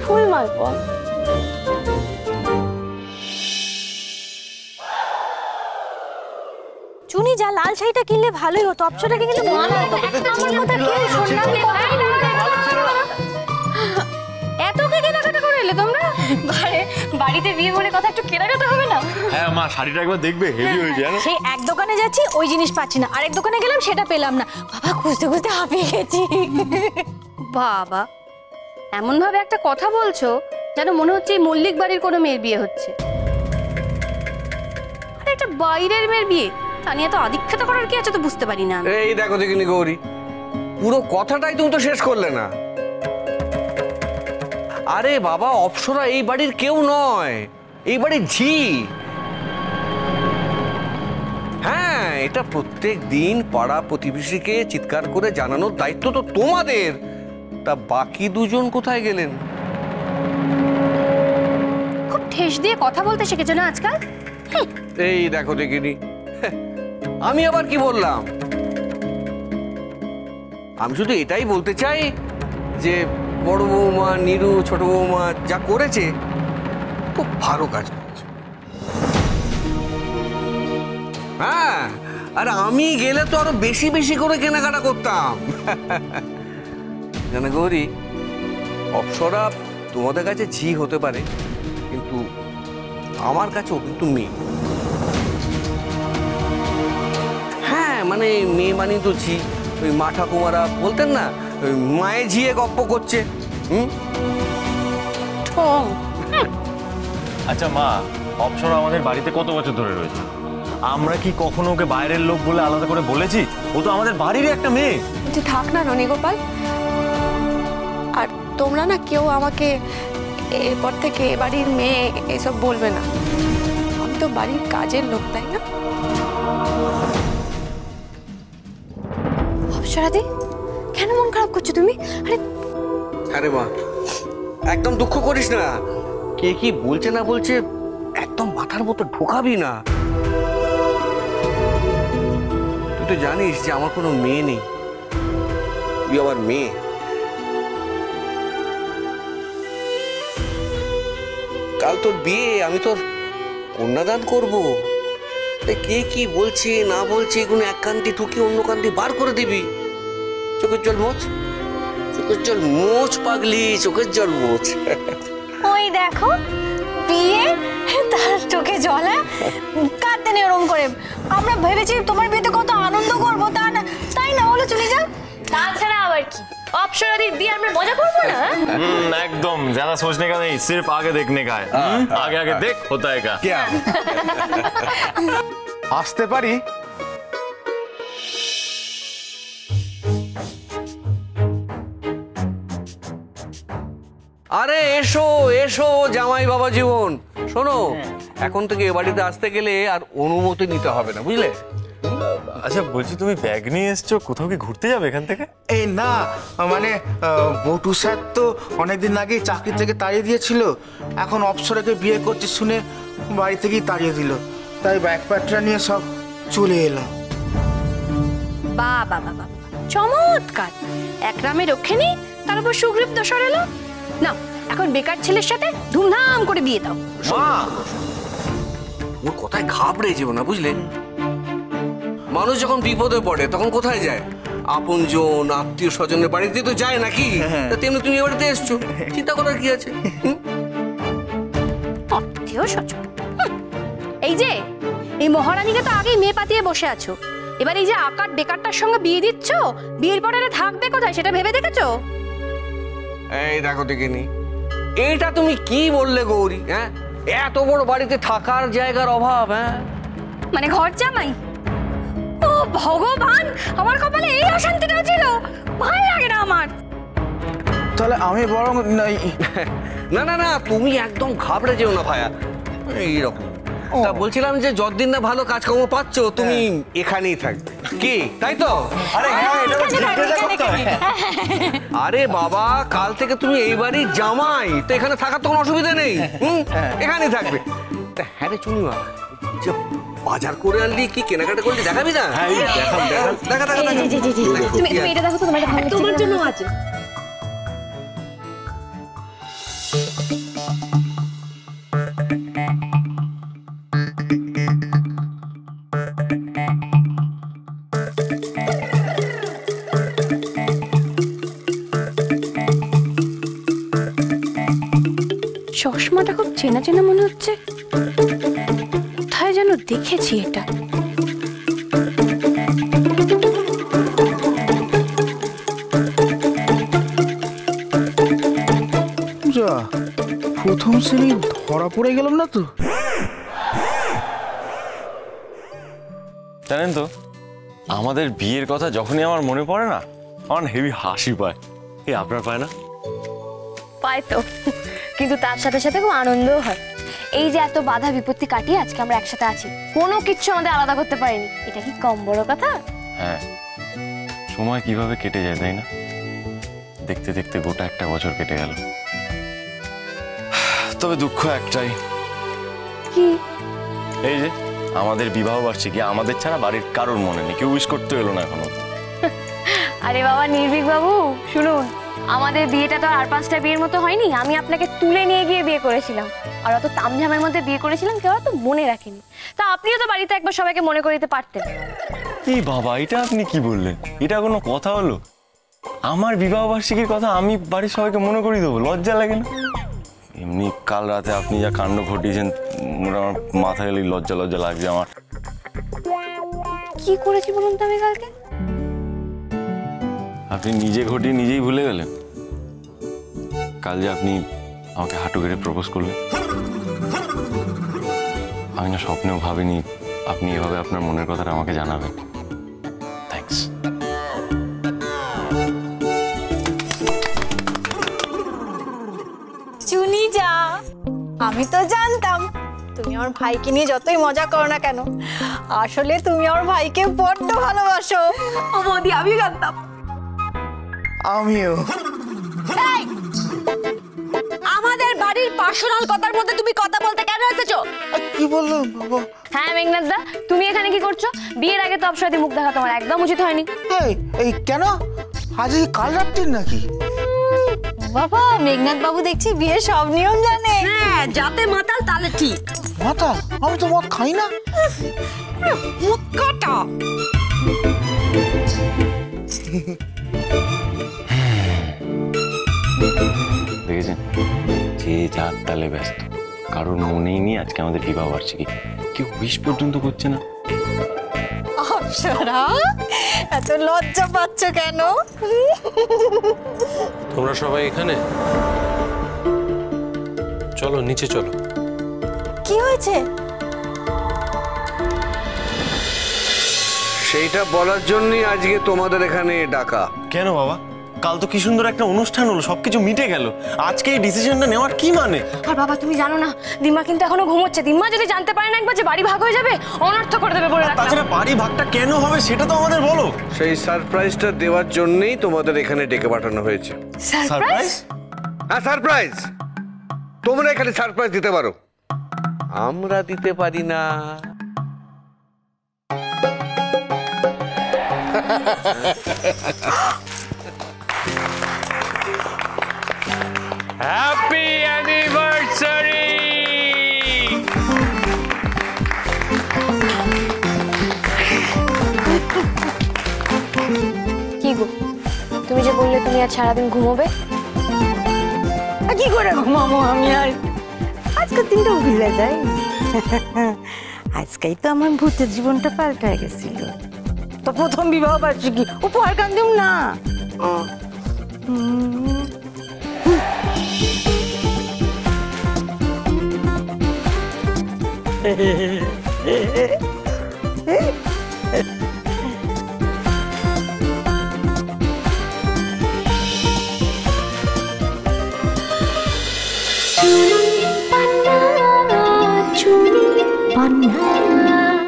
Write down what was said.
ফুল মারব। চুনি যা লাল শাড়িটা কিনলে ভালোই হতো, অপশনটাকে কিন্তু মানা হতো। আমার কথা কেউ শুনবে না। এত কে কেনাকাটা করে এলে তোমরা? বাড়িতে বিয়ে বলে কথা, একটু কেনাকাটা হবে না? হ্যাঁ মা, শাড়িটা একবার দেখবে, হেভি হয়েছে জানো। সেই এক দোকানে যাচ্ছি, ওই জিনিস পাচ্ছি না, আরেক দোকানে গেলাম, সেটা পেলাম না। বাবা খুঁজতে খুঁজতে হাঁপিয়ে গেছি। বাবা এমন ভাবে একটা কথা বলছো যেন মনে হচ্ছে এই মল্লিক বাড়ির কোনো মেয়ের বিয়ে হচ্ছে। আরে একটা বাইরের মেয়ের বিয়ে, তা নিয়ে তো আদিক্ষেত করার কি আছে তো বুঝতে পারি না। এই দেখো দেখিনি গৌরী, পুরো কথাটাই তুমি তো শেষ করলে না। আরে বাবা, অপ্সরা এই বাড়ির কেউ নয়, এই বাড়ির ঝি। হ্যাঁ, এটা প্রত্যেক দিন পাড়া প্রতিবেশীকে চিৎকার করে জানানোর দায়িত্ব তো তোমাদের। তা বাকি দুজন কোথায় গেলেন? খুব ঠেস দিয়ে কথা বলতে শিখেছো না আজকাল। এই দেখো দেখিনি, আমি আবার কি বললাম? আমি শুধু এটাই বলতে চাই যে বড় বৌমা নীরু ছোট বৌমা যা করেছে খুব ভালো কাজ করেছে। হ্যাঁ, আর আমি গেলে তো আরো বেশি বেশি করে কেনাকাটা করতাম। জানা গৌরী, অপ্সরা তোমাদের কাছে ঝি হতে পারে, কিন্তু আমার কাছেও কিন্তু মেয়ে। হ্যাঁ, মানে মেয়ে মানে তো ঝি। ওই মা ঠাকুমারা বলতেন না, মায়ে ঝিয়ে গপ্প করছে। আচ্ছা মা, অপ্সরা আমাদের বাড়িতে কত বছর ধরে রয়েছে? আমরা কি কখনো ওকে বাইরের লোক বলে আলাদা করে বলেছি? ও তো আমাদের বাড়িরই একটা মেয়ে। থাক না ননীগোপাল, আর তোমরা না কেউ আমাকে এরপর থেকে এ বাড়ির মেয়ে এসব বলবে না। আমি তো বাড়ির কাজের লোক, তাই না? অপসরাদি, কেন মন খারাপ করছো তুমি? আরে মা, একদম দুঃখ করিস না। কে কি বলছে না বলছে একদম মাথার মতো ঢোকাবি না। তুই তো জানিস যে আমার কোনো মেয়ে নেই, তুই আমার মেয়ে। কাল তোর বিয়ে, আমি তোর কন্যাদান করবো। কে কি বলছে না বলছে এগুলো এক কান্তি ঠুকি অন্য কান্তি বার করে দিবি। চোখের জল মোচ, চোখের জল মোচ পাগলি, চোখের জল মোচ। ওই দেখো বিয়ে, তার চোখে জল। কাঁদতে নেই ওরম করে। আমরা ভেবেছি তোমার বিয়েতে কত আনন্দ করবো, তা না, তাই না বলো চলে যা। তাছাড়া আবার কি, অপ্সরাদির বিয়ে আমরা মজা করবো না? একদম, ज़्यादा सोचने का नहीं, सिर्फ आगे देखने का है। आगे आगे देख होता है क्या? क्या? আসতে পারি? আরে এসো এসো জামাই বাবা জীবন। শোনো, এখন থেকে এ বাড়িতে আসতে গেলে আর অনুমতি নিতে হবে না, বুঝলে? আচ্ছা বলছি, তুমি ব্যাগ নিয়ে এসছো, কোথাও কি ঘুরতে যাবে এখান থেকে? এই না, মানে বটু স্যার তো অনেকদিন আগেই চাকরি থেকে তাড়িয়ে দিয়েছিল। এখন অপ্সরাকে বিয়ে করছে শুনে বাড়ি থেকেই তাড়িয়ে দিল, তাই ব্যাগপ্যাকটা নিয়ে সব চলে এলাম। বাবা বাবা, চমৎকার! এক রামে রক্ষে নেই, তার উপর সুগ্রীব দোসর এলো না। এখন বেকার ছেলের সাথে ধুমধাম করে বিয়ে দাও। মা, ওর কথায় ঘাবড়ে যেও না, বুঝলে? মানুষ যখন বিপদে পড়ে তখন কোথায় যায়? আপনজন আত্মীয় স্বজনের বাড়িতে তো যায় নাকি? তেমনি তুমি এ বাড়িতে এসছো, চিন্তা করার কি আছে? আত্মীয় স্বজন, এই যে এই মহারানীকে তো আগেই মেয়ে পাতিয়ে বসে আছো। এবার এই যে আকার বেকারটার সঙ্গে বিয়ে দিচ্ছ, বিয়ের পরে থাকবে কোথায় সেটা ভেবে দেখেছো? এই দেখো দেখিনি, এইটা তুমি কি বললে গৌরী? হ্যাঁ, এত বড় বাড়িতে থাকার জায়গার অভাব? হ্যাঁ, মানে ঘর জামাই? ও ভগবান, আমার কপালে এই অশান্তিটা ছিল, ভালো লাগে না আমার। তাহলে আমি বরং না না না, তুমি একদম ঘাবড়ে যেও না ভাইয়া। এইরকম তা বলছিলাম যে যতদিন না ভালো কাজকর্ম পাচ্ছ তুমি এখানেই থাকবে, কি তাই তো? আরে বাবা, কাল থেকে তুমি এই বাড়ির জামাই, তো এখানে থাকার তো কোনো অসুবিধা নেই। এখানেই থাকবে। হ্যাঁ রে চুনিমা, বাজার করে আনলি, কি কেনাকাটা করলি দেখাবি না? হ্যাঁ এই দেখাম দেখাম। দেখা দেখা দেখা। তুমি এটা দেখো তো, তোমার এটা ভালো তোমার জন্য আছে। চশমাটা খুব চেনা চেনা মনে হচ্ছে, কোথায় যেন দেখেছি এটা। যা, প্রথম শ্রেণী ধরা পড়ে গেলাম না তো? জানেন তো, আমাদের বিয়ের কথা যখনই আমার মনে পড়ে না, আমার হেভি হাসি পায়। এই আপনার পায় না? পায় তো, কিন্তু তার সাথে সাথে খুব আনন্দও হয়। এই যে এত বাধা বিপত্তি কাটিয়ে আজকে আমরা একসাথে আছি, কোনো কিছু আমাদের আলাদা করতে পারিনি, এটা কি কম বড় কথা? হ্যাঁ, সময় কিভাবে কেটে যায় তাই না? দেখতে দেখতে গোটা একটা বছর কেটে গেল। তবে দুঃখ একটাই, কি? এই যে আমাদের বিবাহ বার্ষিকী আমাদের ছাড়া বাড়ির কারোর মনে নেই, কেউ উইশ করতে এলো না এখনো। আরে বাবা নির্ভীক বাবু, শুনুন, আমাদের বিয়েটা তো আর 5টা বিয়ের মতো হয়নি। আমি আপনাকে তুলে নিয়ে গিয়ে বিয়ে করেছিলাম, আর অত তামঝামের মধ্যে বিয়ে করেছিলাম, কেউ তো মনে রাখেনি। তা আপনিও তো বাড়িতে একবার সবাইকে মনে করে দিতে পারতেন। এই বাবা, এটা আপনি কি বললেন? এটা কোনো কথা হলো? আমার বিবাহ বার্ষিকীর কথা আমি বাড়ির সবাইকে মনে করিয়ে দেবো? লজ্জা লাগে না? এমনি কাল রাতে আপনি যা কাণ্ড ঘটিয়েছেন, আমার মাথায় গেলেই লজ্জা লজ্জা লাগছে আমার। কি করেছি বলুন তো আমি কালকে? আপনি নিজে ঘটিয়ে নিজেই ভুলে গেলেন। কাল যে আপনি আমাকে হাঁটু গেড়ে প্রপোজ করলেন, আমি না স্বপ্নেও ভাবিনি আপনি এভাবে আপনার মনের কথাটা আমাকে জানাবেন। থ্যাঙ্কস। চুনি যা, আমি তো জানতাম তুমি আমার ভাইকে নিয়ে যতই মজা করো না কেন, আসলে তুমি আমার ভাইকে বড্ড ভালোবাসো। ও বৌদি, আমিও জানতাম। আমিও। আমাদের বাড়ির পার্সোনাল কথার মধ্যে তুমি কথা বলতে কেন এসেছো? কি বললাম বাবা? হ্যাঁ মেঘনাথ দা, তুমি এখানে কি করছো? বিয়ের আগে তো অপসরাতে মুখ দেখা তোমার একদম উচিত হয়নি। এই কেন? আজ এই কাল রাত্রির নাকি? বাবা, মেঘনাথ বাবু দেখছি বিয়ের সব নিয়ম জানে। হ্যাঁ, যাতে মাতাল তাহলে ঠিক। মাতা, আমি তো মদ খাই না। মুখ কাটা। দেখেছেন, যে যার তালে ব্যস্ত, কারোর মনেই নেই আজকে আমাদের বিবাহ বার্ষিকী, কেউ উইশ পর্যন্ত করছে না। অপসরা, এত লজ্জা পাচ্ছ কেন? তোমরা সবাই এখানে? চলো নিচে চলো। কি হয়েছে? সেইটা বলার জন্যই আজকে তোমাদের এখানে ডাকা। কেন বাবা? কাল তো কি সুন্দর একটা অনুষ্ঠান হলো, সবকিছু মিটে গেল, আজকে এই ডিসিশনটা নেওয়ার কি মানে? আর বাবা তুমি জানো না, দিম্মা কিন্তু এখনো ঘুমোচ্ছে। দিম্মা যদি জানতে পারে না একবার যে বাড়ি ভাগ হয়ে যাবে, অনর্থ করে দেবে বলে রাখলাম। তাছাড়া বাড়ি ভাগটা কেন হবে সেটা তো আমাদের বলো। সেই সারপ্রাইজটা দেওয়ার জন্যই তোমাদের এখানে ডেকে পাঠানো হয়েছে। সারপ্রাইজ? হ্যাঁ, সারপ্রাইজ। তোমরা এখানে সারপ্রাইজ দিতে পারো, আমরা দিতে পারি না। Happy anniversary! কি গো, তুমি যে বললে তুমি আজ সারাদিন ঘুমোবে, কি করে ঘুমাবো আমি? আর আজকের দিনটা ভুলে যাই। আজকেই তো আমার ভূতের জীবনটা পাল্টে গেছিল। তো প্রথম বিবাহ বার্ষিকী, উপহার গান দিম না।